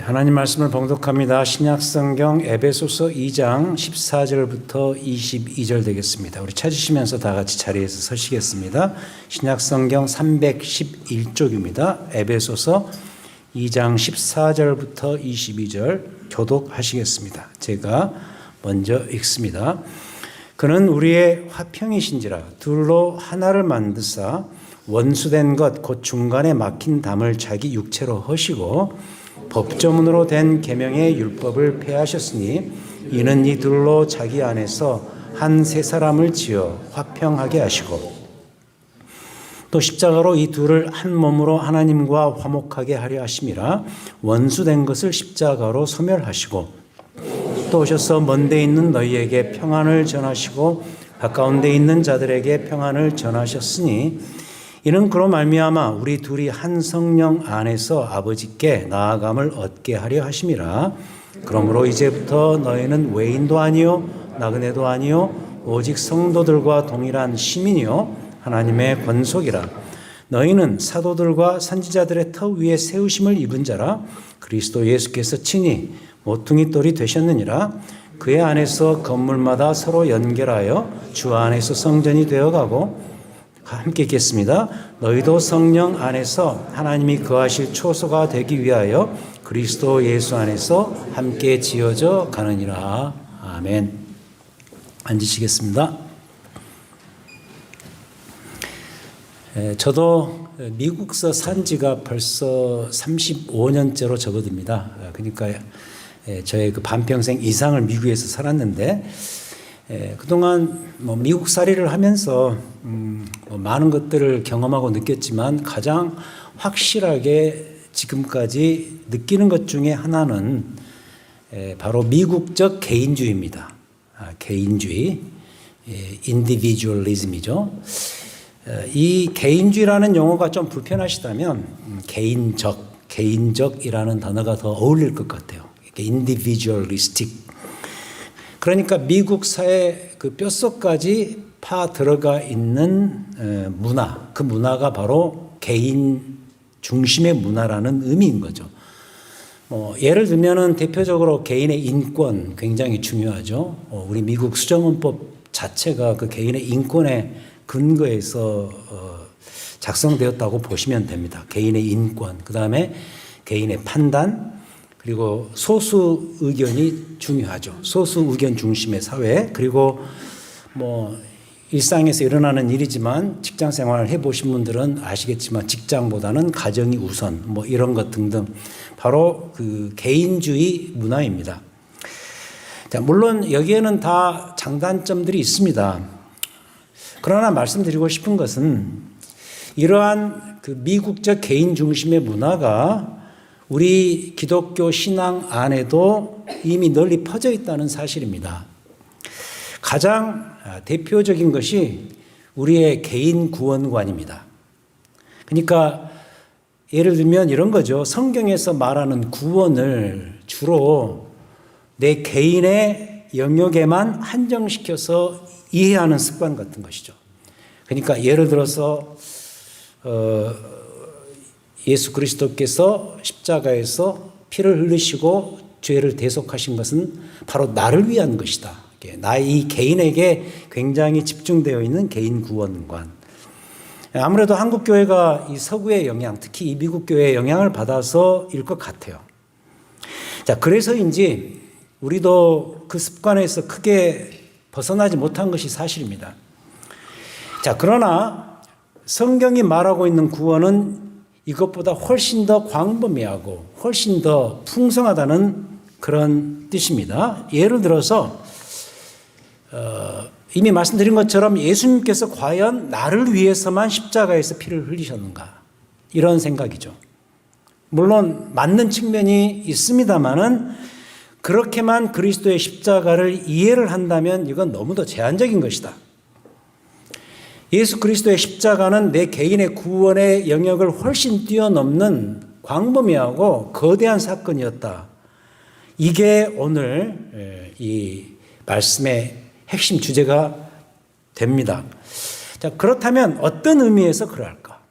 하나님 말씀을 봉독합니다. 신약성경 에베소서 2장 14절부터 22절 되겠습니다. 우리 찾으시면서 다 같이 자리에서 서시겠습니다. 신약성경 311쪽입니다. 에베소서 2장 14절부터 22절 교독하시겠습니다. 제가 먼저 읽습니다. 그는 우리의 화평이신지라 둘로 하나를 만드사 원수된 것 곧 중간에 막힌 담을 자기 육체로 허시고 법조문으로 된 계명의 율법을 폐하셨으니 이는 이 둘로 자기 안에서 한 세 사람을 지어 화평하게 하시고 또 십자가로 이 둘을 한 몸으로 하나님과 화목하게 하려 하심이라. 원수된 것을 십자가로 소멸하시고 또 오셔서 먼 데 있는 너희에게 평안을 전하시고 가까운 데 있는 자들에게 평안을 전하셨으니 이는 그로 말미암아 우리 둘이 한 성령 안에서 아버지께 나아감을 얻게 하려 하심이라. 그러므로 이제부터 너희는 외인도 아니요 나그네도 아니요 오직 성도들과 동일한 시민이요 하나님의 권속이라. 너희는 사도들과 선지자들의 터 위에 세우심을 입은 자라. 그리스도 예수께서 친히 모퉁이 돌이 되셨느니라. 그의 안에서 건물마다 서로 연결하여 주 안에서 성전이 되어가고. 함께 읽겠습니다. 너희도 성령 안에서 하나님이 거하실 초소가 되기 위하여 그리스도 예수 안에서 함께 지어져 가느니라. 아멘. 앉으시겠습니다. 저도 미국서 산 지가 벌써 35년째로 접어듭니다. 그러니까 저의 그 반평생 이상을 미국에서 살았는데 그동안 미국살이를 하면서 많은 것들을 경험하고 느꼈지만 가장 확실하게 지금까지 느끼는 것 중에 하나는 바로 미국적 개인주의입니다. 개인주의, 인디비주얼리즘이죠. 이 개인주의라는 용어가 좀 불편하시다면 개인적이라는 단어가 더 어울릴 것 같아요. 인디비주얼리스틱. 그러니까 미국 사회 그 뼛속까지 파 들어가 있는 문화, 그 문화가 바로 개인 중심의 문화라는 의미인 거죠. 예를 들면은 대표적으로 개인의 인권 굉장히 중요하죠. 우리 미국 수정헌법 자체가 그 개인의 인권에 근거해서 작성되었다고 보시면 됩니다. 개인의 인권, 그 다음에 개인의 판단, 그리고 소수 의견이 중요하죠. 소수 의견 중심의 사회. 그리고 일상에서 일어나는 일이지만 직장 생활을 해보신 분들은 아시겠지만 직장보다는 가정이 우선 이런 것 등등 바로 그 개인주의 문화입니다. 자, 물론 여기에는 다 장단점들이 있습니다. 그러나 말씀드리고 싶은 것은 이러한 그 미국적 개인 중심의 문화가 우리 기독교 신앙 안에도 이미 널리 퍼져 있다는 사실입니다. 가장 대표적인 것이 우리의 개인 구원관입니다. 그러니까 예를 들면 이런 거죠. 성경에서 말하는 구원을 주로 내 개인의 영역에만 한정시켜서 이해하는 습관 같은 것이죠. 그러니까 예를 들어서 예수 그리스도께서 십자가에서 피를 흘리시고 죄를 대속하신 것은 바로 나를 위한 것이다. 나의 개인에게 굉장히 집중되어 있는 개인 구원관. 아무래도 한국 교회가 이 서구의 영향, 특히 이 미국 교회의 영향을 받아서일 것 같아요. 자, 그래서인지 우리도 그 습관에서 크게 벗어나지 못한 것이 사실입니다. 자, 그러나 성경이 말하고 있는 구원은 이것보다 훨씬 더 광범위하고 훨씬 더 풍성하다는 그런 뜻입니다. 예를 들어서 이미 말씀드린 것처럼 예수님께서 과연 나를 위해서만 십자가에서 피를 흘리셨는가? 이런 생각이죠. 물론 맞는 측면이 있습니다만은 그렇게만 그리스도의 십자가를 이해를 한다면 이건 너무도 제한적인 것이다. 예수 그리스도의 십자가는 내 개인의 구원의 영역을 훨씬 뛰어넘는 광범위하고 거대한 사건이었다. 이게 오늘 이 말씀의 핵심 주제가 됩니다. 자, 그렇다면 어떤 의미에서 그럴까?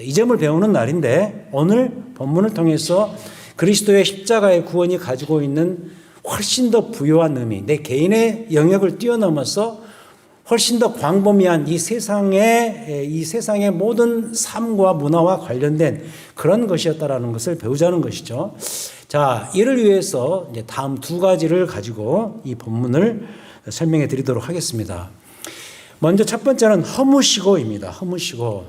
이 점을 배우는 날인데 오늘 본문을 통해서 그리스도의 십자가의 구원이 가지고 있는 훨씬 더 부유한 의미, 내 개인의 영역을 뛰어넘어서 훨씬 더 광범위한 이 세상의 모든 삶과 문화와 관련된 그런 것이었다라는 것을 배우자는 것이죠. 자, 이를 위해서 이제 다음 두 가지를 가지고 이 본문을 설명해 드리도록 하겠습니다. 먼저 첫 번째는 허무시고입니다. 허무시고.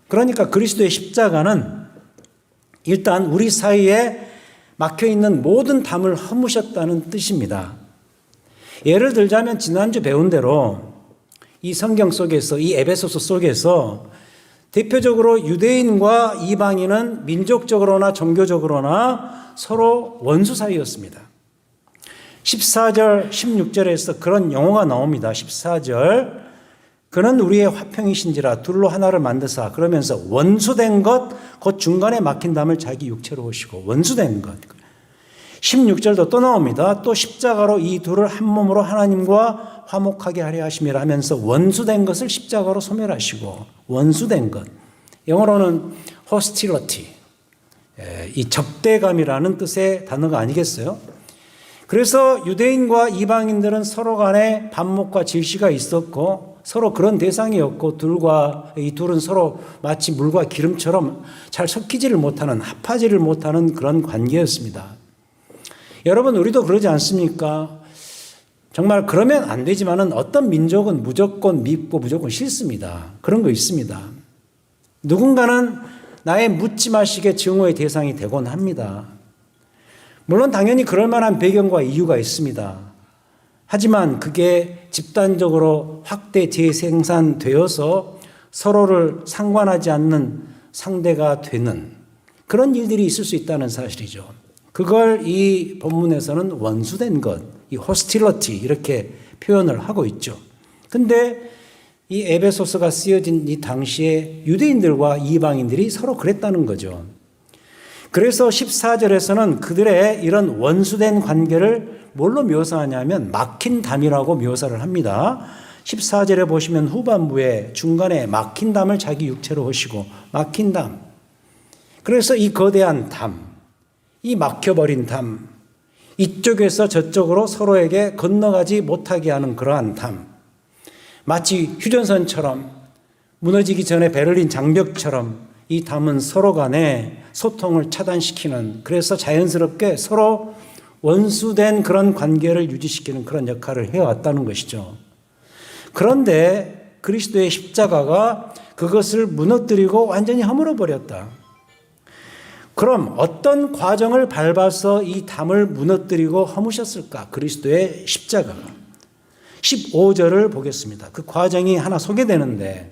그러니까 그리스도의 십자가는 일단 우리 사이에 막혀 있는 모든 담을 허무셨다는 뜻입니다. 예를 들자면 지난주 배운 대로 이 성경 속에서, 이 에베소서 속에서 대표적으로 유대인과 이방인은 민족적으로나 종교적으로나 서로 원수 사이였습니다. 14절, 16절에서 그런 용어가 나옵니다. 14절, 그는 우리의 화평이신지라 둘로 하나를 만드사, 그러면서 원수된 것, 곧 중간에 막힌 담을 자기 육체로 오시고, 원수된 것. 16절도 또 나옵니다. 또 십자가로 이 둘을 한 몸으로 하나님과 화목하게 하려 하심이라 하면서 원수된 것을 십자가로 소멸하시고, 원수된 것. 영어로는 hostility, 이 적대감이라는 뜻의 단어가 아니겠어요? 그래서 유대인과 이방인들은 서로 간에 반목과 질시가 있었고 서로 그런 대상이었고 이 둘은 서로 마치 물과 기름처럼 잘 섞이지를 못하는, 합하지를 못하는 그런 관계였습니다. 여러분, 우리도 그러지 않습니까? 정말 그러면 안 되지만은 어떤 민족은 무조건 믿고 무조건 싫습니다. 그런 거 있습니다. 누군가는 나의 묻지마식의 증오의 대상이 되곤 합니다. 물론 당연히 그럴 만한 배경과 이유가 있습니다. 하지만 그게 집단적으로 확대 재생산되어서 서로를 상관하지 않는 상대가 되는 그런 일들이 있을 수 있다는 사실이죠. 그걸 이 본문에서는 원수된 것, 이 hostility 이렇게 표현을 하고 있죠. 근데 이 에베소서가 쓰여진 이 당시에 유대인들과 이방인들이 서로 그랬다는 거죠. 그래서 14절에서는 그들의 이런 원수된 관계를 뭘로 묘사하냐면 막힌 담이라고 묘사를 합니다. 14절에 보시면 후반부에 중간에 막힌 담을 자기 육체로 오시고, 막힌 담. 그래서 이 거대한 담, 이 막혀버린 담, 이쪽에서 저쪽으로 서로에게 건너가지 못하게 하는 그러한 담, 마치 휴전선처럼 무너지기 전에 베를린 장벽처럼 이 담은 서로 간에 소통을 차단시키는, 그래서 자연스럽게 서로 원수된 그런 관계를 유지시키는 그런 역할을 해왔다는 것이죠. 그런데 그리스도의 십자가가 그것을 무너뜨리고 완전히 허물어버렸다. 그럼 어떤 과정을 밟아서 이 담을 무너뜨리고 허무셨을까? 그리스도의 십자가가. 15절을 보겠습니다. 그 과정이 하나 소개되는데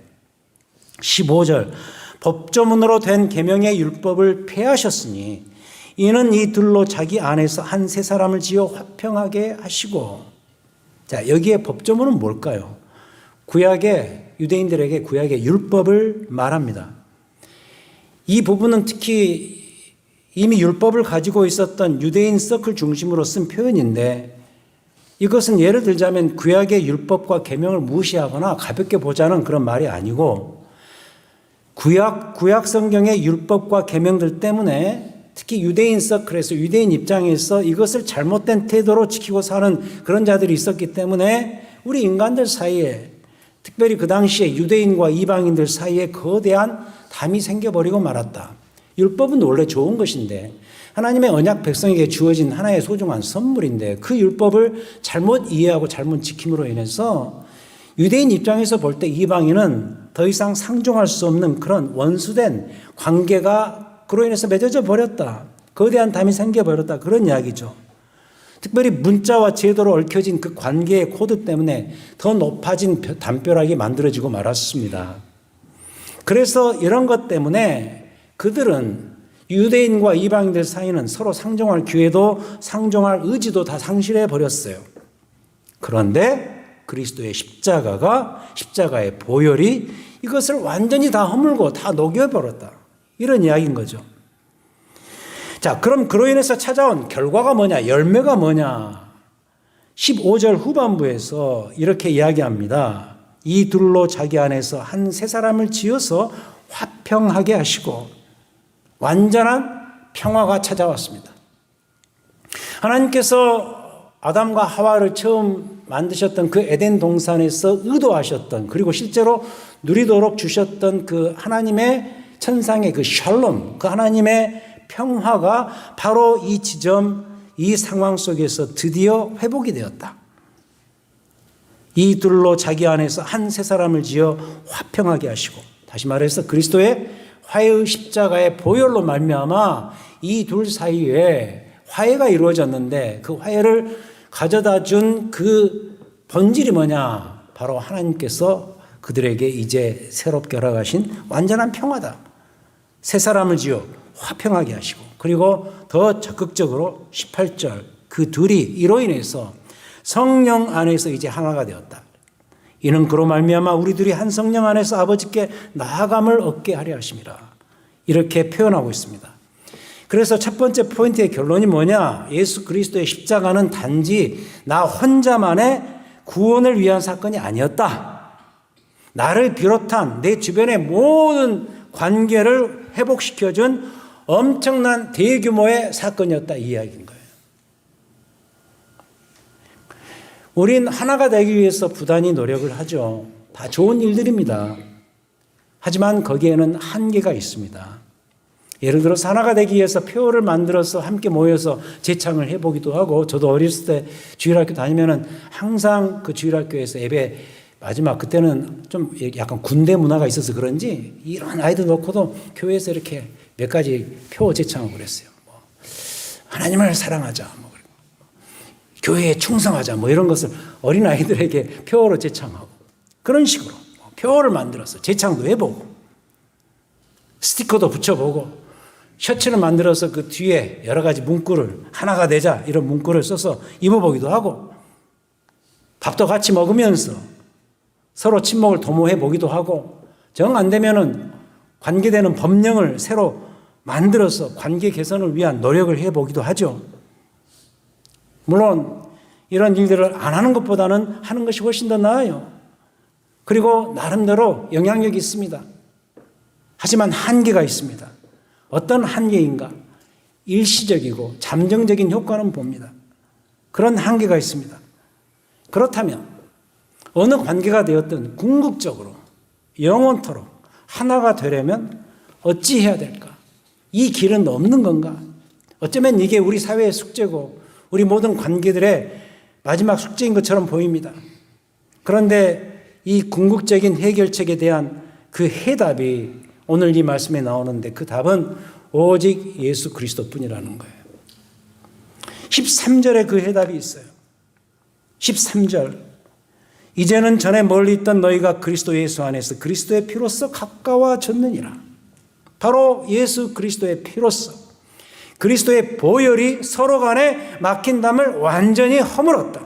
15절, 법조문으로 된 계명의 율법을 폐하셨으니 이는 이 둘로 자기 안에서 한 세 사람을 지어 화평하게 하시고. 자, 여기에 법조문은 뭘까요? 유대인들에게 구약의 율법을 말합니다. 이 부분은 특히 이미 율법을 가지고 있었던 유대인 서클 중심으로 쓴 표현인데, 이것은 예를 들자면 구약의 율법과 계명을 무시하거나 가볍게 보자는 그런 말이 아니고, 구약 성경의 율법과 계명들 때문에 특히 유대인 서클에서, 유대인 입장에서 이것을 잘못된 태도로 지키고 사는 그런 자들이 있었기 때문에 우리 인간들 사이에, 특별히 그 당시에 유대인과 이방인들 사이에 거대한 담이 생겨버리고 말았다. 율법은 원래 좋은 것인데, 하나님의 언약 백성에게 주어진 하나의 소중한 선물인데, 그 율법을 잘못 이해하고 잘못 지킴으로 인해서 유대인 입장에서 볼 때 이방인은 더 이상 상종할 수 없는 그런 원수된 관계가 그로 인해서 맺어져 버렸다. 거대한 담이 생겨버렸다. 그런 이야기죠. 특별히 문자와 제도로 얽혀진 그 관계의 코드 때문에 더 높아진 담벼락이 만들어지고 말았습니다. 그래서 이런 것 때문에 그들은, 유대인과 이방인들 사이는 서로 상종할 기회도 상종할 의지도 다 상실해 버렸어요. 그런데 그리스도의 십자가의 보혈이 이것을 완전히 다 허물고 다 녹여버렸다. 이런 이야기인 거죠. 자, 그럼 그로 인해서 찾아온 결과가 뭐냐? 열매가 뭐냐? 15절 후반부에서 이렇게 이야기합니다. 이 둘로 자기 안에서 한 세 사람을 지어서 화평하게 하시고 완전한 평화가 찾아왔습니다. 하나님께서 아담과 하와를 처음 만드셨던 그 에덴 동산에서 의도하셨던, 그리고 실제로 누리도록 주셨던 그 하나님의 천상의 그 샬롬, 그 하나님의 평화가 바로 이 지점, 이 상황 속에서 드디어 회복이 되었다. 이 둘로 자기 안에서 한 세 사람을 지어 화평하게 하시고, 다시 말해서 그리스도의 화해의 십자가의 보혈로 말미암아 이 둘 사이에 화해가 이루어졌는데, 그 화해를 가져다 준 그 본질이 뭐냐? 바로 하나님께서 그들에게 이제 새롭게 허락하신 완전한 평화다. 세 사람을 지어 화평하게 하시고, 그리고 더 적극적으로 18절, 그 둘이 이로 인해서 성령 안에서 이제 하나가 되었다. 이는 그로 말미암아 우리들이 한 성령 안에서 아버지께 나아감을 얻게 하려 하심이라. 이렇게 표현하고 있습니다. 그래서 첫 번째 포인트의 결론이 뭐냐? 예수 그리스도의 십자가는 단지 나 혼자만의 구원을 위한 사건이 아니었다. 나를 비롯한 내 주변의 모든 관계를 회복시켜준 엄청난 대규모의 사건이었다, 이 이야기인 거예요. 우린 하나가 되기 위해서 부단히 노력을 하죠. 다 좋은 일들입니다. 하지만 거기에는 한계가 있습니다. 예를 들어서 하나가 되기 위해서 표를 만들어서 함께 모여서 제창을 해보기도 하고, 저도 어렸을 때 주일학교 다니면은 항상 그 주일학교에서 예배 마지막, 그때는 좀 약간 군대 문화가 있어서 그런지 이런 아이들 놓고도 교회에서 이렇게 몇 가지 표 제창을 그랬어요. 뭐 하나님을 사랑하자, 뭐 교회에 충성하자, 뭐 이런 것을 어린 아이들에게 표로 제창하고, 그런 식으로 표를 만들어서 제창도 해보고, 스티커도 붙여보고, 셔츠를 만들어서 그 뒤에 여러 가지 문구를, 하나가 되자 이런 문구를 써서 입어보기도 하고, 밥도 같이 먹으면서 서로 친목을 도모해 보기도 하고, 정 안 되면은 관계되는 법령을 새로 만들어서 관계 개선을 위한 노력을 해보기도 하죠. 물론 이런 일들을 안 하는 것보다는 하는 것이 훨씬 더 나아요. 그리고 나름대로 영향력이 있습니다. 하지만 한계가 있습니다. 어떤 한계인가? 일시적이고 잠정적인 효과는 봅니다. 그런 한계가 있습니다. 그렇다면 어느 관계가 되었든 궁극적으로 영원토록 하나가 되려면 어찌 해야 될까? 이 길은 없는 건가? 어쩌면 이게 우리 사회의 숙제고 우리 모든 관계들의 마지막 숙제인 것처럼 보입니다. 그런데 이 궁극적인 해결책에 대한 그 해답이 오늘 이 말씀에 나오는데, 그 답은 오직 예수 그리스도뿐이라는 거예요. 13절에 그 해답이 있어요. 13절. 이제는 전에 멀리 있던 너희가 그리스도 예수 안에서 그리스도의 피로써 가까워졌느니라. 바로 예수 그리스도의 피로써, 그리스도의 보혈이 서로 간에 막힌 담을 완전히 허물었다.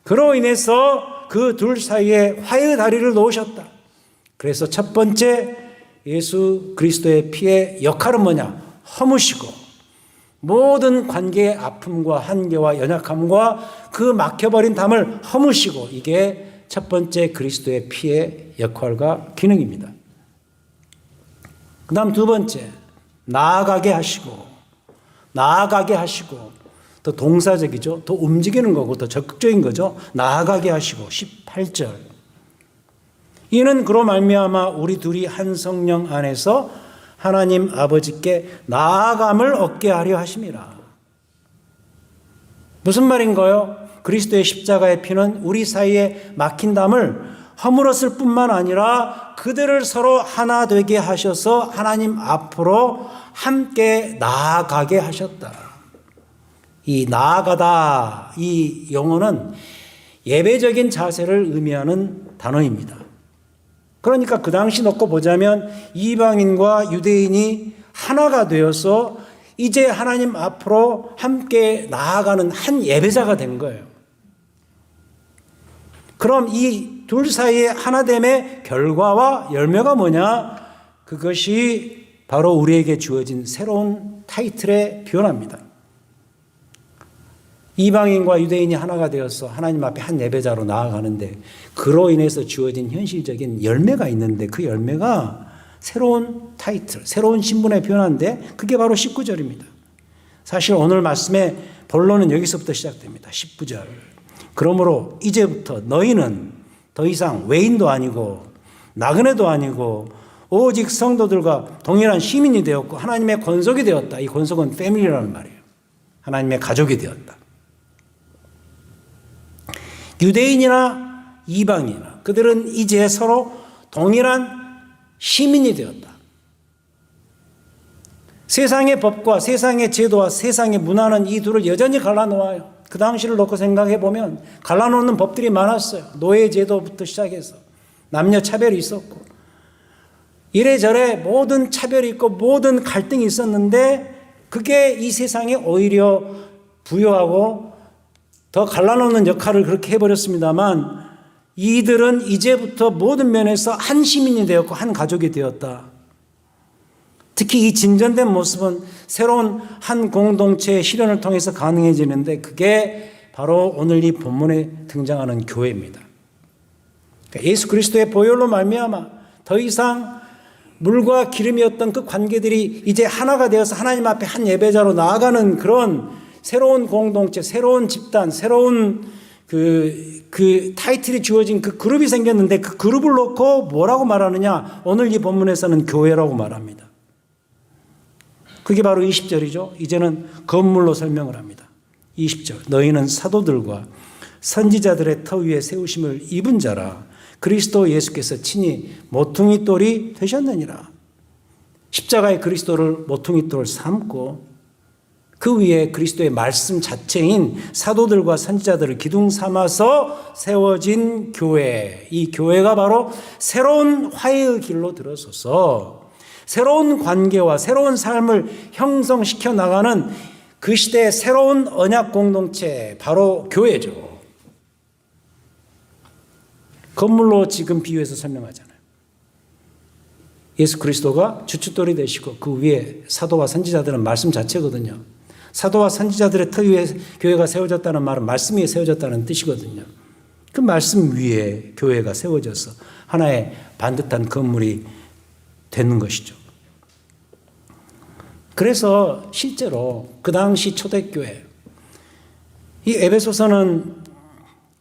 그로 인해서 그 둘 사이에 화해의 다리를 놓으셨다. 그래서 첫 번째 예수 그리스도의 피의 역할은 뭐냐? 허무시고 모든 관계의 아픔과 한계와 연약함과 그 막혀버린 담을 허무시고, 이게 첫 번째 그리스도의 피의 역할과 기능입니다. 그 다음 두 번째, 나아가게 하시고, 더 동사적이죠. 더 움직이는 거고 더 적극적인 거죠. 나아가게 하시고. 18절. 이는 그로 말미암아 우리 둘이 한 성령 안에서 하나님 아버지께 나아감을 얻게 하려 하심이라. 무슨 말인가요? 그리스도의 십자가의 피는 우리 사이에 막힌 담을 허물었을 뿐만 아니라 그들을 서로 하나 되게 하셔서 하나님 앞으로 함께 나아가게 하셨다. 이 나아가다, 이 용어는 예배적인 자세를 의미하는 단어입니다. 그러니까 그 당시 놓고 보자면 이방인과 유대인이 하나가 되어서 이제 하나님 앞으로 함께 나아가는 한 예배자가 된 거예요. 그럼 이 둘 사이의 하나됨의 결과와 열매가 뭐냐? 그것이 바로 우리에게 주어진 새로운 타이틀에 표현합니다. 이방인과 유대인이 하나가 되어서 하나님 앞에 한 예배자로 나아가는데, 그로 인해서 주어진 현실적인 열매가 있는데, 그 열매가 새로운 타이틀, 새로운 신분에 표현한데, 그게 바로 19절입니다. 사실 오늘 말씀의 본론은 여기서부터 시작됩니다. 19절. 그러므로 이제부터 너희는 더 이상 외인도 아니고 나그네도 아니고 오직 성도들과 동일한 시민이 되었고 하나님의 권속이 되었다. 이 권속은 패밀리라는 말이에요. 하나님의 가족이 되었다. 유대인이나 이방인이나 그들은 이제 서로 동일한 시민이 되었다. 세상의 법과 세상의 제도와 세상의 문화는 이 둘을 여전히 갈라놓아요. 그 당시를 놓고 생각해 보면 갈라놓는 법들이 많았어요. 노예 제도부터 시작해서 남녀 차별이 있었고 이래저래 모든 차별이 있고 모든 갈등이 있었는데 그게 이 세상에 오히려 부여하고 더 갈라놓는 역할을 그렇게 해버렸습니다만 이들은 이제부터 모든 면에서 한 시민이 되었고 한 가족이 되었다. 특히 이 진전된 모습은 새로운 한 공동체의 실현을 통해서 가능해지는데 그게 바로 오늘 이 본문에 등장하는 교회입니다. 그러니까 예수 그리스도의 보혈로 말미암아 더 이상 물과 기름이었던 그 관계들이 이제 하나가 되어서 하나님 앞에 한 예배자로 나아가는 그런 새로운 공동체, 새로운 집단, 새로운 그 타이틀이 주어진 그 그룹이 생겼는데 그 그룹을 놓고 뭐라고 말하느냐? 오늘 이 본문에서는 교회라고 말합니다. 그게 바로 20절이죠. 이제는 건물로 설명을 합니다. 20절. 너희는 사도들과 선지자들의 터 위에 세우심을 입은 자라. 그리스도 예수께서 친히 모퉁이 돌이 되셨느니라. 십자가의 그리스도를 모퉁이 돌 삼고 그 위에 그리스도의 말씀 자체인 사도들과 선지자들을 기둥 삼아서 세워진 교회. 이 교회가 바로 새로운 화해의 길로 들어서서 새로운 관계와 새로운 삶을 형성시켜 나가는 그 시대의 새로운 언약 공동체, 바로 교회죠. 건물로 지금 비유해서 설명하잖아요. 예수 그리스도가 주춧돌이 되시고 그 위에 사도와 선지자들은 말씀 자체거든요. 사도와 선지자들의 터 위에 교회가 세워졌다는 말은 말씀 위에 세워졌다는 뜻이거든요. 그 말씀 위에 교회가 세워져서 하나의 반듯한 건물이 되는 것이죠. 그래서 실제로 그 당시 초대교회, 이 에베소서는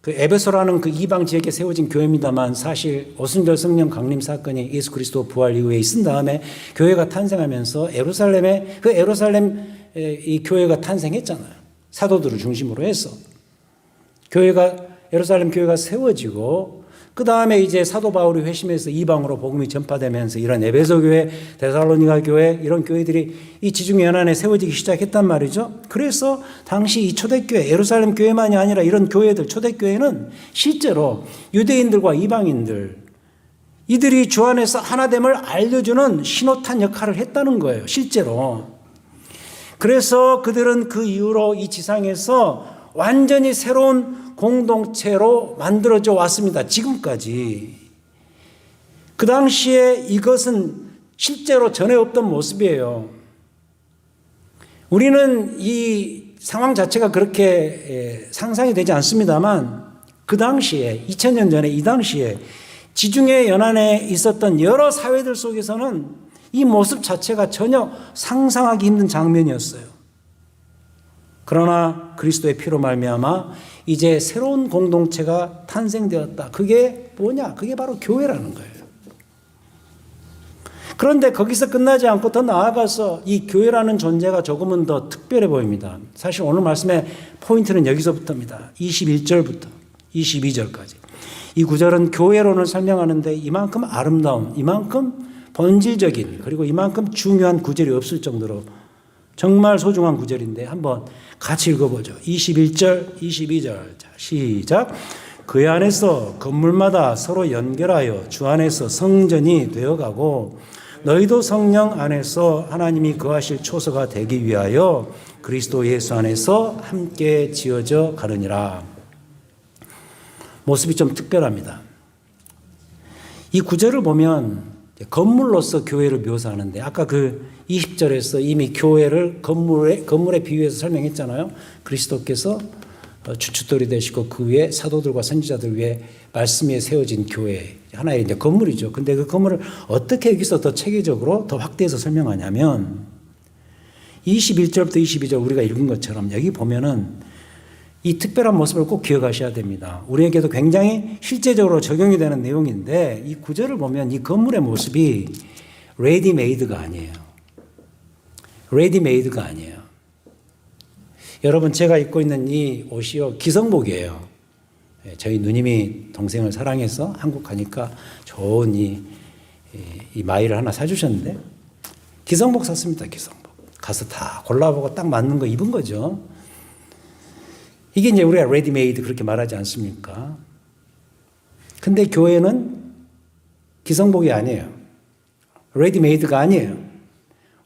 그 에베소라는 그 이방 지역에 세워진 교회입니다만 사실 오순절 성령 강림 사건이 예수 그리스도 부활 이후에 있은 다음에 교회가 탄생하면서 예루살렘에 그 예루살렘 이 교회가 탄생했잖아요. 사도들을 중심으로 해서 교회가 예루살렘 교회가 세워지고 그 다음에 이제 사도 바울이 회심해서 이방으로 복음이 전파되면서 이런 에베소 교회, 데살로니가 교회 이런 교회들이 이 지중 연안에 세워지기 시작했단 말이죠. 그래서 당시 이 초대교회, 예루살렘 교회만이 아니라 이런 교회들, 초대교회는 실제로 유대인들과 이방인들 이들이 주 안에서 하나됨을 알려주는 신호탄 역할을 했다는 거예요. 실제로. 그래서 그들은 그 이후로 이 지상에서 완전히 새로운 공동체로 만들어져 왔습니다. 지금까지. 그 당시에 이것은 실제로 전에 없던 모습이에요. 우리는 이 상황 자체가 그렇게 상상이 되지 않습니다만 그 당시에 2000년 전에 이 당시에 지중해 연안에 있었던 여러 사회들 속에서는 이 모습 자체가 전혀 상상하기 힘든 장면이었어요. 그러나 그리스도의 피로 말미암아 이제 새로운 공동체가 탄생되었다. 그게 뭐냐? 그게 바로 교회라는 거예요. 그런데 거기서 끝나지 않고 더 나아가서 이 교회라는 존재가 조금은 더 특별해 보입니다. 사실 오늘 말씀의 포인트는 여기서부터입니다. 21절부터 22절까지. 이 구절은 교회론을 설명하는데 이만큼 아름다운, 이만큼 본질적인, 그리고 이만큼 중요한 구절이 없을 정도로 정말 소중한 구절인데 한번 같이 읽어보죠. 21절, 22절. 자, 시작. 그 안에서 건물마다 서로 연결하여 주 안에서 성전이 되어가고 너희도 성령 안에서 하나님이 거하실 초소가 되기 위하여 그리스도 예수 안에서 함께 지어져 가느니라. 모습이 좀 특별합니다. 이 구절을 보면 건물로서 교회를 묘사하는데 아까 그 20절에서 이미 교회를 건물에 비유해서 설명했잖아요. 그리스도께서 주춧돌이 되시고 그 위에 사도들과 선지자들 위에 말씀 위에 세워진 교회 하나의 이제 건물이죠. 근데 그 건물을 어떻게 여기서 더 체계적으로 더 확대해서 설명하냐면 21절부터 22절 우리가 읽은 것처럼 여기 보면은 이 특별한 모습을 꼭 기억하셔야 됩니다. 우리에게도 굉장히 실제적으로 적용이 되는 내용인데 이 구절을 보면 이 건물의 모습이 레디메이드가 아니에요. 레디메이드가 아니에요. 여러분, 제가 입고 있는 이 옷이요, 기성복이에요. 저희 누님이 동생을 사랑해서 한국 가니까 좋은 이 마이를 하나 사주셨는데 기성복 샀습니다. 기성복. 가서 다 골라보고 딱 맞는 거 입은 거죠. 이게 이제 우리가 레디메이드 그렇게 말하지 않습니까? 근데 교회는 기성복이 아니에요. 레디메이드가 아니에요.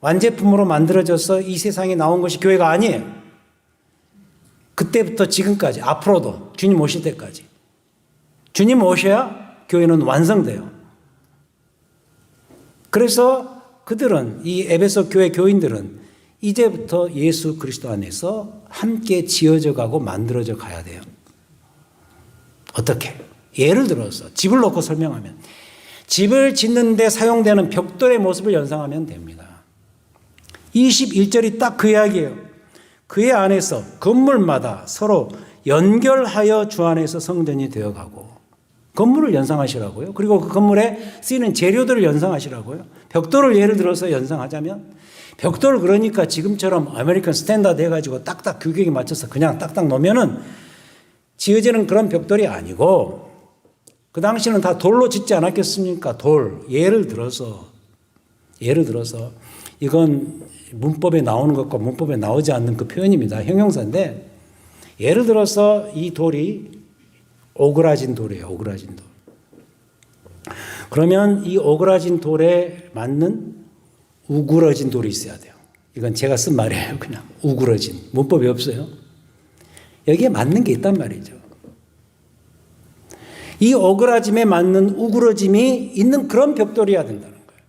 완제품으로 만들어져서 이 세상에 나온 것이 교회가 아니에요. 그때부터 지금까지, 앞으로도 주님 오실 때까지. 주님 오셔야 교회는 완성돼요. 그래서 그들은, 이 에베소 교회 교인들은 이제부터 예수 그리스도 안에서 함께 지어져 가고 만들어져 가야 돼요. 어떻게? 예를 들어서 집을 놓고 설명하면 집을 짓는 데 사용되는 벽돌의 모습을 연상하면 됩니다. 21절이 딱 그 이야기예요. 그의 안에서 건물마다 서로 연결하여 주 안에서 성전이 되어가고, 건물을 연상하시라고요. 그리고 그 건물에 쓰이는 재료들을 연상하시라고요. 벽돌을 예를 들어서 연상하자면, 벽돌을 그러니까 지금처럼 아메리칸 스탠다드 해가지고 딱딱 규격에 맞춰서 그냥 딱딱 놓으면은 지어지는 그런 벽돌이 아니고, 그 당시는 다 돌로 짓지 않았겠습니까? 돌. 예를 들어서 이건 문법에 나오는 것과 문법에 나오지 않는 그 표현입니다. 형용사인데, 예를 들어서 이 돌이 오그라진 돌이에요. 오그라진 돌. 그러면 이 오그라진 돌에 맞는 우그러진 돌이 있어야 돼요. 이건 제가 쓴 말이에요. 그냥 우그러진. 문법이 없어요. 여기에 맞는 게 있단 말이죠. 이 오그라짐에 맞는 우그러짐이 있는 그런 벽돌이어야 된다는 거예요.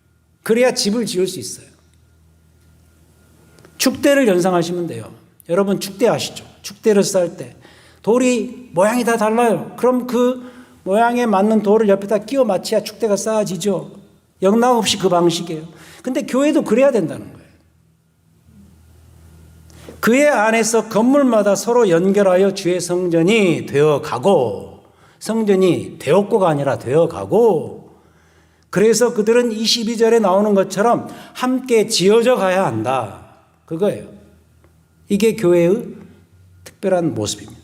그래야 집을 지을 수 있어요. 축대를 연상하시면 돼요. 여러분 축대 아시죠? 축대를 쌓을 때 돌이 모양이 다 달라요. 그럼 그 모양에 맞는 돌을 옆에다 끼워 맞춰야 축대가 쌓아지죠. 영락없이 그 방식이에요. 근데 교회도 그래야 된다는 거예요. 그의 안에서 건물마다 서로 연결하여 주의 성전이 되어가고, 성전이 되었고가 아니라 되어가고, 그래서 그들은 22절에 나오는 것처럼 함께 지어져 가야 한다. 그거예요. 이게 교회의 특별한 모습입니다.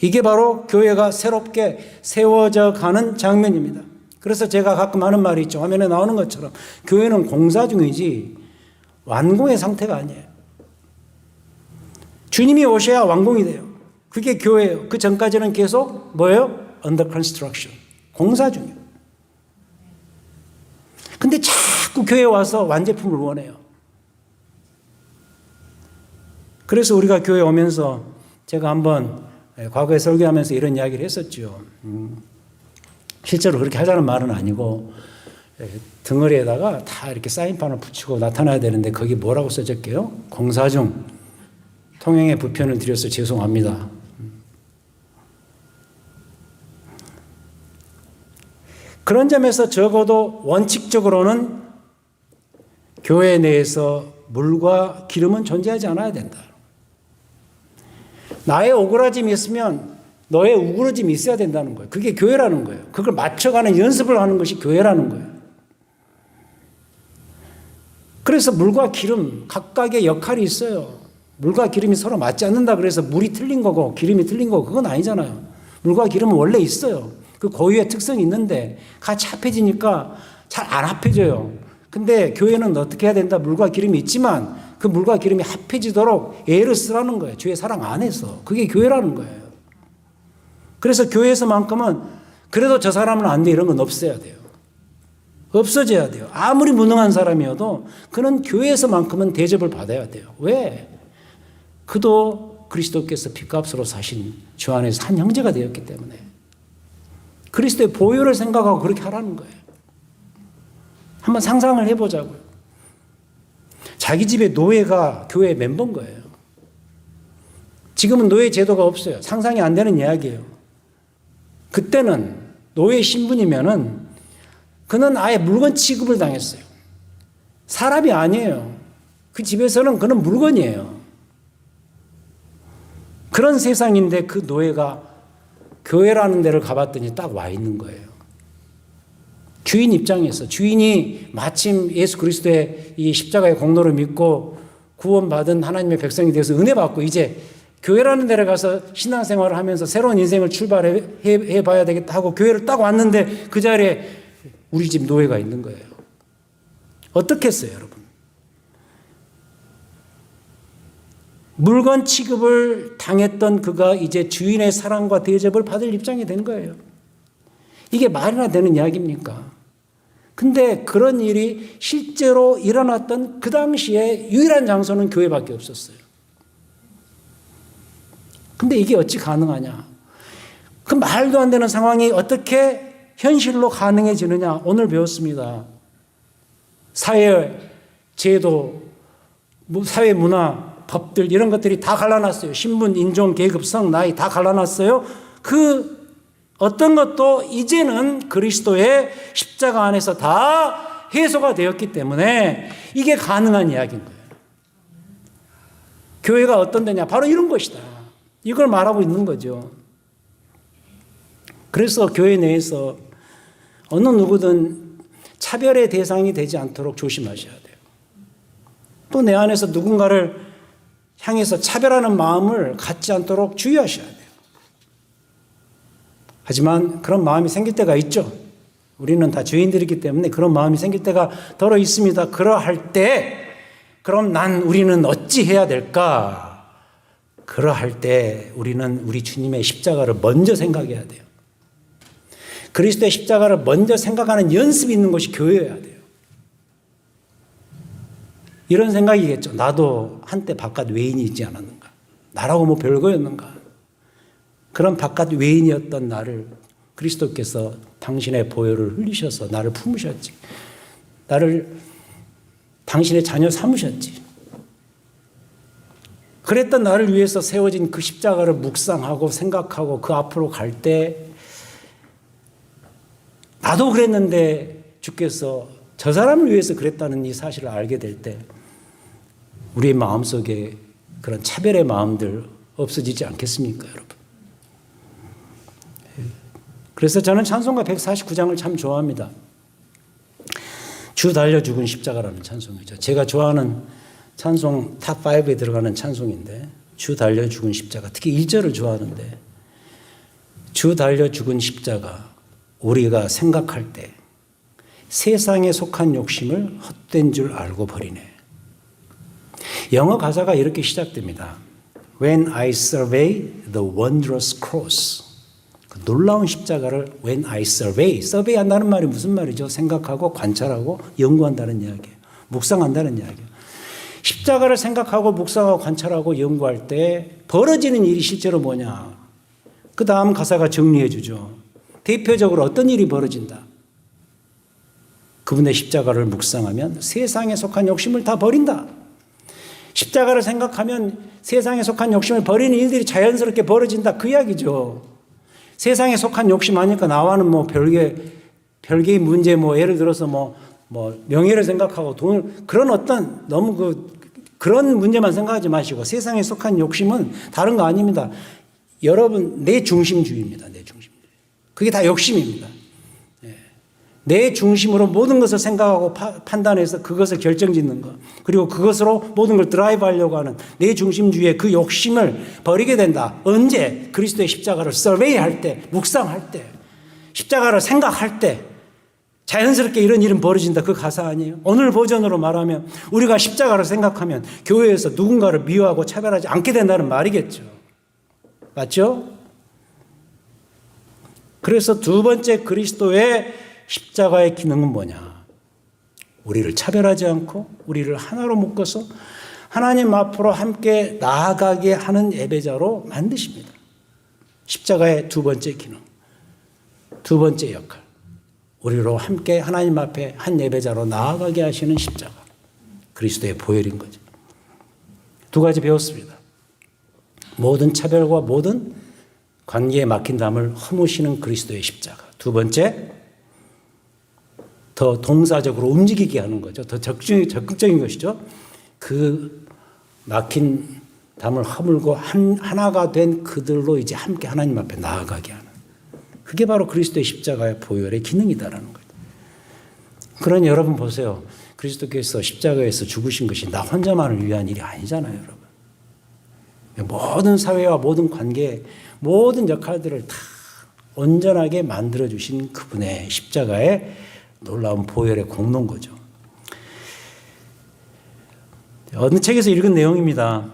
이게 바로 교회가 새롭게 세워져 가는 장면입니다. 그래서 제가 가끔 하는 말이 있죠. 화면에 나오는 것처럼 교회는 공사 중이지 완공의 상태가 아니에요. 주님이 오셔야 완공이 돼요. 그게 교회예요. 그 전까지는 계속 뭐예요? Under construction. 공사 중이에요. 근데 자꾸 교회에 와서 완제품을 원해요. 그래서 우리가 교회에 오면서 제가 한번 과거에 설교하면서 이런 이야기를 했었죠. 실제로 그렇게 하자는 말은 아니고 등허리에다가 다 이렇게 사인판을 붙이고 나타나야 되는데 거기 뭐라고 써졌게요? 공사 중 통행의 불편을 드려서 죄송합니다. 그런 점에서 적어도 원칙적으로는 교회 내에서 물과 기름은 존재하지 않아야 된다. 나의 오그라짐이 있으면 너의 우그러짐이 있어야 된다는 거예요. 그게 교회라는 거예요. 그걸 맞춰가는 연습을 하는 것이 교회라는 거예요. 그래서 물과 기름 각각의 역할이 있어요. 물과 기름이 서로 맞지 않는다 그래서 물이 틀린 거고 기름이 틀린 거고 그건 아니잖아요. 물과 기름은 원래 있어요. 그 고유의 특성이 있는데 같이 합해지니까 잘 안 합해져요. 근데 교회는 어떻게 해야 된다? 물과 기름이 있지만 그 물과 기름이 합해지도록 애를 쓰라는 거예요. 주의 사랑 안에서. 그게 교회라는 거예요. 그래서 교회에서만큼은 그래도 저 사람은 안 돼 이런 건 없어야 돼요. 없어져야 돼요. 아무리 무능한 사람이어도 그는 교회에서만큼은 대접을 받아야 돼요. 왜? 그도 그리스도께서 핏값으로 사신 주 안에서 한 형제가 되었기 때문에 그리스도의 보혈을 생각하고 그렇게 하라는 거예요. 한번 상상을 해보자고요. 자기 집의 노예가 교회 멤버인 거예요. 지금은 노예 제도가 없어요. 상상이 안 되는 이야기예요. 그때는 노예 신분이면은 그는 아예 물건 취급을 당했어요. 사람이 아니에요. 그 집에서는 그는 물건이에요. 그런 세상인데 그 노예가 교회라는 데를 가봤더니 딱 와 있는 거예요. 주인 입장에서 주인이 마침 예수 그리스도의 이 십자가의 공로를 믿고 구원받은 하나님의 백성이 되어서 은혜 받고 이제 교회라는 데를 가서 신앙생활을 하면서 새로운 인생을 출발해 봐야 되겠다 하고 교회를 딱 왔는데 그 자리에 우리 집 노예가 있는 거예요. 어떻겠어요, 여러분? 물건 취급을 당했던 그가 이제 주인의 사랑과 대접을 받을 입장이 된 거예요. 이게 말이나 되는 이야기입니까? 근데 그런 일이 실제로 일어났던 그 당시에 유일한 장소는 교회밖에 없었어요. 근데 이게 어찌 가능하냐? 그 말도 안 되는 상황이 어떻게 현실로 가능해지느냐? 오늘 배웠습니다. 사회 제도, 사회 문화, 법들 이런 것들이 다 갈라놨어요. 신분, 인종, 계급, 성, 나이 다 갈라놨어요. 그 어떤 것도 이제는 그리스도의 십자가 안에서 다 해소가 되었기 때문에 이게 가능한 이야기인 거예요. 교회가 어떤 데냐? 바로 이런 것이다. 이걸 말하고 있는 거죠. 그래서 교회 내에서 어느 누구든 차별의 대상이 되지 않도록 조심하셔야 돼요. 또 내 안에서 누군가를 향해서 차별하는 마음을 갖지 않도록 주의하셔야 돼요. 하지만 그런 마음이 생길 때가 있죠. 우리는 다 죄인들이기 때문에 그런 마음이 생길 때가 더러 있습니다. 그러할 때 그럼 우리는 어찌 해야 될까? 그러할 때 우리는 우리 주님의 십자가를 먼저 생각해야 돼요. 그리스도의 십자가를 먼저 생각하는 연습이 있는 것이 교회여야 돼요. 이런 생각이겠죠. 나도 한때 바깥 외인이 있지 않았는가? 나라고 뭐 별거였는가? 그런 바깥 외인이었던 나를 그리스도께서 당신의 보혈을 흘리셔서 나를 품으셨지. 나를 당신의 자녀 삼으셨지. 그랬던 나를 위해서 세워진 그 십자가를 묵상하고 생각하고 그 앞으로 갈 때 나도 그랬는데 주께서 저 사람을 위해서 그랬다는 이 사실을 알게 될 때 우리의 마음속에 그런 차별의 마음들 없어지지 않겠습니까, 여러분? 그래서 저는 찬송가 149장을 참 좋아합니다. 주 달려 죽은 십자가라는 찬송이죠. 제가 좋아하는 찬송 탑5에 들어가는 찬송인데 주 달려 죽은 십자가, 특히 1절을 좋아하는데 주 달려 죽은 십자가 우리가 생각할 때 세상에 속한 욕심을 헛된 줄 알고 버리네. 영어 가사가 이렇게 시작됩니다. When I survey the wondrous cross. 그 놀라운 십자가를 when I survey 한다는 말이 무슨 말이죠? 생각하고 관찰하고 연구한다는 이야기예요. 묵상한다는 이야기예요. 십자가를 생각하고 묵상하고 관찰하고 연구할 때 벌어지는 일이 실제로 뭐냐? 그 다음 가사가 정리해 주죠. 대표적으로 어떤 일이 벌어진다? 그분의 십자가를 묵상하면 세상에 속한 욕심을 다 버린다. 십자가를 생각하면 세상에 속한 욕심을 버리는 일들이 자연스럽게 벌어진다. 그 이야기죠. 세상에 속한 욕심 하니까 나와는 뭐 별개의 문제, 뭐 예를 들어서 뭐 명예를 생각하고 돈을, 그런 어떤 너무 그런 문제만 생각하지 마시고 세상에 속한 욕심은 다른 거 아닙니다. 여러분, 내 중심주의입니다. 내 중심주의. 그게 다 욕심입니다. 내 중심으로 모든 것을 생각하고 판단해서 그것을 결정짓는 것, 그리고 그것으로 모든 걸 드라이브 하려고 하는 내 중심주의의 그 욕심을 버리게 된다. 언제? 그리스도의 십자가를 서베이할 때, 묵상할 때, 십자가를 생각할 때 자연스럽게 이런 일은 벌어진다. 그 가사 아니에요? 오늘 버전으로 말하면 우리가 십자가를 생각하면 교회에서 누군가를 미워하고 차별하지 않게 된다는 말이겠죠. 맞죠? 그래서 두 번째 그리스도의 십자가의 기능은 뭐냐? 우리를 차별하지 않고 우리를 하나로 묶어서 하나님 앞으로 함께 나아가게 하는 예배자로 만드십니다. 십자가의 두 번째 기능, 두 번째 역할. 우리로 함께 하나님 앞에 한 예배자로 나아가게 하시는 십자가. 그리스도의 보혈인 거죠. 두 가지 배웠습니다. 모든 차별과 모든 관계에 막힌 담을 허무시는 그리스도의 십자가. 두 번째, 더 동사적으로 움직이게 하는 거죠. 더 적극적인 것이죠. 그 막힌 담을 허물고 하나가 된 그들로 이제 함께 하나님 앞에 나아가게 하는. 그게 바로 그리스도의 십자가의 보혈의 기능이다라는 거예요. 그러니 여러분 보세요. 그리스도께서 십자가에서 죽으신 것이 나 혼자만을 위한 일이 아니잖아요, 여러분. 모든 사회와 모든 관계, 모든 역할들을 다 온전하게 만들어주신 그분의 십자가의 놀라운 보혈의 공로인 거죠. 어느 책에서 읽은 내용입니다.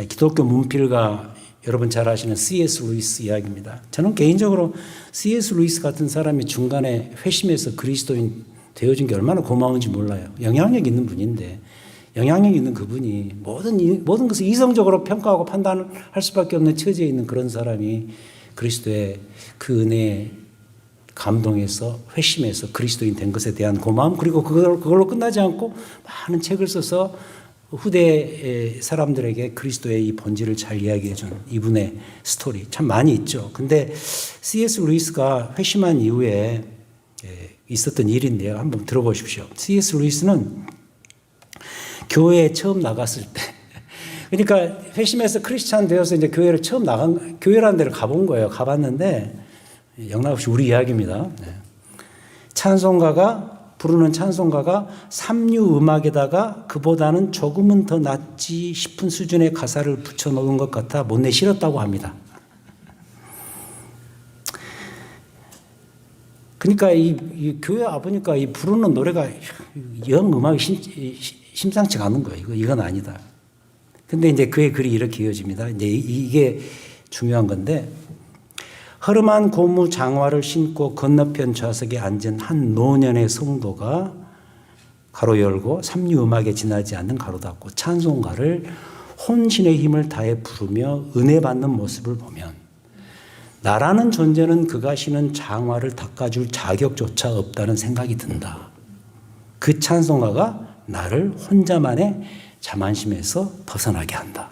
기독교 문필가 여러분 잘 아시는 C.S. 루이스 이야기입니다. 저는 개인적으로 C.S. 루이스 같은 사람이 중간에 회심해서 그리스도인 되어준 게 얼마나 고마운지 몰라요. 영향력 있는 분인데 영향력 있는 그분이 모든 것을 이성적으로 평가하고 판단할 수밖에 없는 처지에 있는 그런 사람이 그리스도의 그 은혜에 감동해서 회심해서 그리스도인 된 것에 대한 고마움, 그리고 그걸로 끝나지 않고 많은 책을 써서 후대 사람들에게 그리스도의 이 본질을 잘 이야기해 준 이분의 스토리 참 많이 있죠. 근데 C.S. 루이스가 회심한 이후에 있었던 일인데요. 한번 들어보십시오. C.S. 루이스는 교회에 처음 나갔을 때, 그러니까 회심해서 크리스찬 되어서 이제 교회를 처음 교회라는 데를 가본 거예요. 가봤는데 영락없이 우리 이야기입니다. 부르는 찬송가가 삼류 음악에다가 그보다는 조금은 더 낫지 싶은 수준의 가사를 붙여놓은 것 같아 못내 싫었다고 합니다. 그러니까 이 교회 와보니까 이 부르는 노래가 영 음악이 심상치가 않은 거예요. 이건 아니다. 근데 이제 그의 글이 이렇게 이어집니다. 이제 이게 중요한 건데, 허름한 고무 장화를 신고 건너편 좌석에 앉은 한 노년의 성도가 가로 열고 삼류 음악에 지나지 않는 가로 닫고 찬송가를 혼신의 힘을 다해 부르며 은혜 받는 모습을 보면 나라는 존재는 그가 신은 장화를 닦아줄 자격조차 없다는 생각이 든다. 그 찬송가가 나를 혼자만의 자만심에서 벗어나게 한다.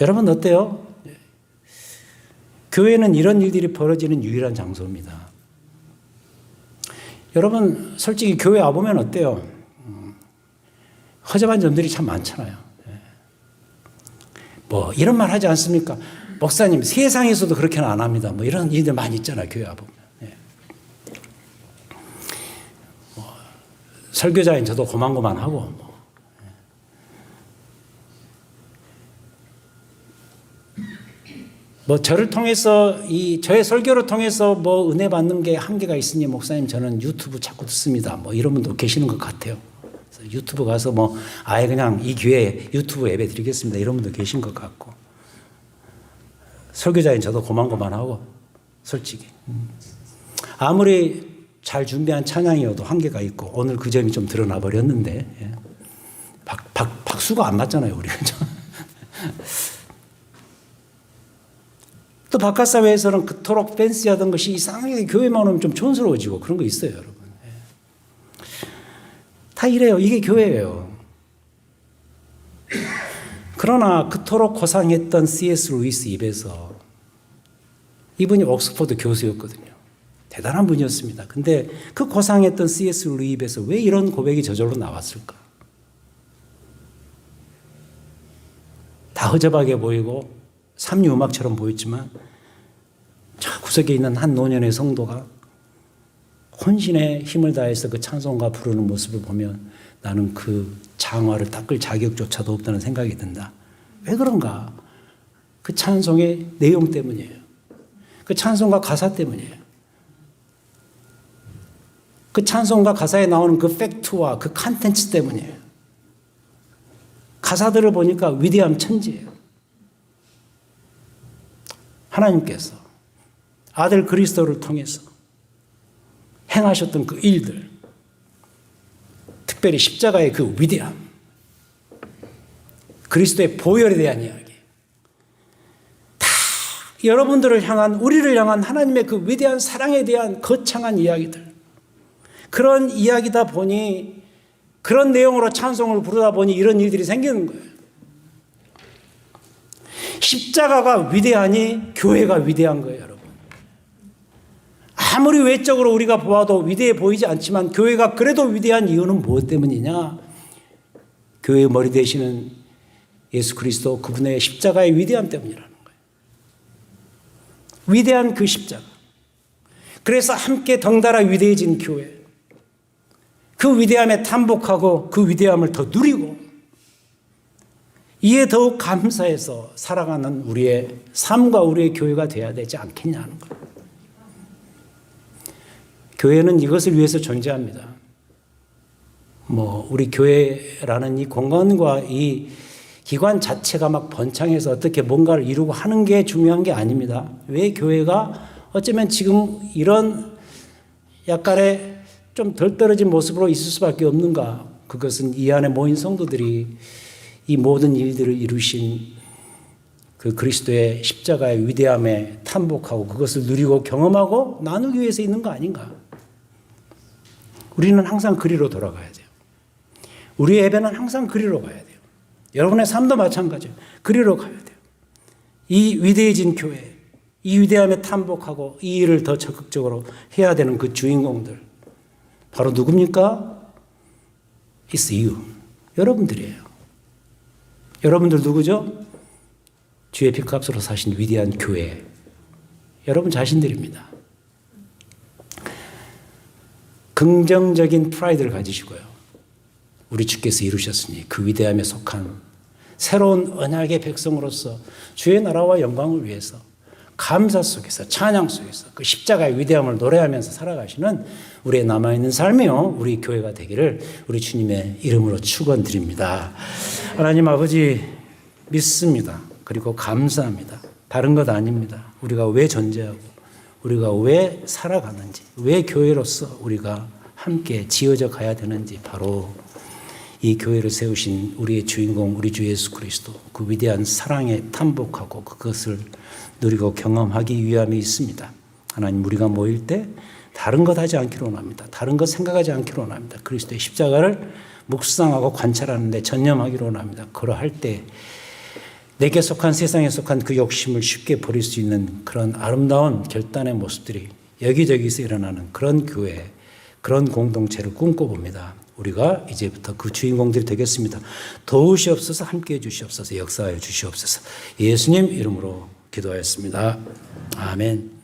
여러분 어때요? 교회는 이런 일들이 벌어지는 유일한 장소입니다. 여러분 솔직히 교회 와보면 어때요? 허접한 점들이 참 많잖아요. 뭐 이런 말 하지 않습니까? 목사님 세상에서도 그렇게는 안 합니다. 뭐 이런 일들 많이 있잖아요. 교회 와보면. 설교자인 저도 고만고만하고 저를 통해서 저의 설교를 통해서 은혜 받는 게 한계가 있으니 목사님 저는 유튜브 자꾸 듣습니다. 이런 분도 계시는 것 같아요. 그래서 유튜브 가서 아예 그냥 이 교회 유튜브 예배 드리겠습니다. 이런 분도 계신 것 같고, 설교자인 저도 고만고만하고 솔직히 아무리 잘 준비한 찬양이어도 한계가 있고 오늘 그 점이 좀 드러나 버렸는데 박수가 안 맞잖아요 우리가. 또 바깥 사회에서는 그토록 팬시하던 것이 이상하게 교회만 오면 좀 촌스러워지고 그런 거 있어요, 여러분. 다 이래요. 이게 교회예요. 그러나 그토록 고상했던 C.S. 루이스 입에서, 이분이 옥스퍼드 교수였거든요. 대단한 분이었습니다. 근데 그 고상했던 C.S. 루이스 입에서 왜 이런 고백이 저절로 나왔을까? 다 허접하게 보이고 삼류 음악처럼 보였지만 저 구석에 있는 한 노년의 성도가 혼신의 힘을 다해서 그 찬송가 부르는 모습을 보면 나는 그 장화를 닦을 자격조차도 없다는 생각이 든다. 왜 그런가? 그 찬송의 내용 때문이에요. 그 찬송가 가사 때문이에요. 그 찬송가 가사에 나오는 그 팩트와 그 컨텐츠 때문이에요. 가사들을 보니까 위대한 천지예요. 하나님께서 아들 그리스도를 통해서 행하셨던 그 일들, 특별히 십자가의 그 위대함, 그리스도의 보혈에 대한 이야기, 다 여러분들을 향한, 우리를 향한 하나님의 그 위대한 사랑에 대한 거창한 이야기들, 그런 이야기다 보니, 그런 내용으로 찬송을 부르다 보니 이런 일들이 생기는 거예요. 십자가가 위대하니 교회가 위대한 거예요, 여러분. 아무리 외적으로 우리가 보아도 위대해 보이지 않지만 교회가 그래도 위대한 이유는 무엇 때문이냐? 교회의 머리 되시는 예수 그리스도 그분의 십자가의 위대함 때문이라는 거예요. 위대한 그 십자가. 그래서 함께 덩달아 위대해진 교회. 그 위대함에 탐복하고 그 위대함을 더 누리고 이에 더욱 감사해서 살아가는 우리의 삶과 우리의 교회가 되어야 되지 않겠냐는 거예요. 교회는 이것을 위해서 존재합니다. 우리 교회라는 이 공간과 이 기관 자체가 막 번창해서 어떻게 뭔가를 이루고 하는 게 중요한 게 아닙니다. 왜 교회가 어쩌면 지금 이런 약간의 좀 덜 떨어진 모습으로 있을 수밖에 없는가? 그것은 이 안에 모인 성도들이 이 모든 일들을 이루신 그 그리스도의 십자가의 위대함에 탐복하고 그것을 누리고 경험하고 나누기 위해서 있는 거 아닌가? 우리는 항상 그리로 돌아가야 돼요. 우리의 예배는 항상 그리로 가야 돼요. 여러분의 삶도 마찬가지예요. 그리로 가야 돼요. 이 위대해진 교회, 이 위대함에 탐복하고 이 일을 더 적극적으로 해야 되는 그 주인공들 바로 누굽니까? It's you. 여러분들이에요. 여러분들 누구죠? 주의 피값으로 사신 위대한 교회. 여러분 자신들입니다. 긍정적인 프라이드를 가지시고요. 우리 주께서 이루셨으니 그 위대함에 속한 새로운 언약의 백성으로서 주의 나라와 영광을 위해서 감사 속에서 찬양 속에서 그 십자가의 위대함을 노래하면서 살아가시는 우리의 남아있는 삶이요 우리 교회가 되기를 우리 주님의 이름으로 축원드립니다. 하나님 아버지 믿습니다. 그리고 감사합니다. 다른 것 아닙니다. 우리가 왜 존재하고 우리가 왜 살아가는지 왜 교회로서 우리가 함께 지어져 가야 되는지 바로 이 교회를 세우신 우리의 주인공 우리 주 예수 그리스도 그 위대한 사랑에 탐복하고 그것을 누리고 경험하기 위함이 있습니다. 하나님 우리가 모일 때 다른 것 하지 않기로 원합니다. 다른 것 생각하지 않기로 원합니다. 그리스도의 십자가를 묵상하고 관찰하는 데 전념하기로 원합니다. 그러할 때 내게 속한 세상에 속한 그 욕심을 쉽게 버릴 수 있는 그런 아름다운 결단의 모습들이 여기저기서 일어나는 그런 교회, 그런 공동체를 꿈꿔봅니다. 우리가 이제부터 그 주인공들이 되겠습니다. 도우시옵소서, 함께해 주시옵소서, 역사하여 주시옵소서. 예수님 이름으로 기도하였습니다. 아멘.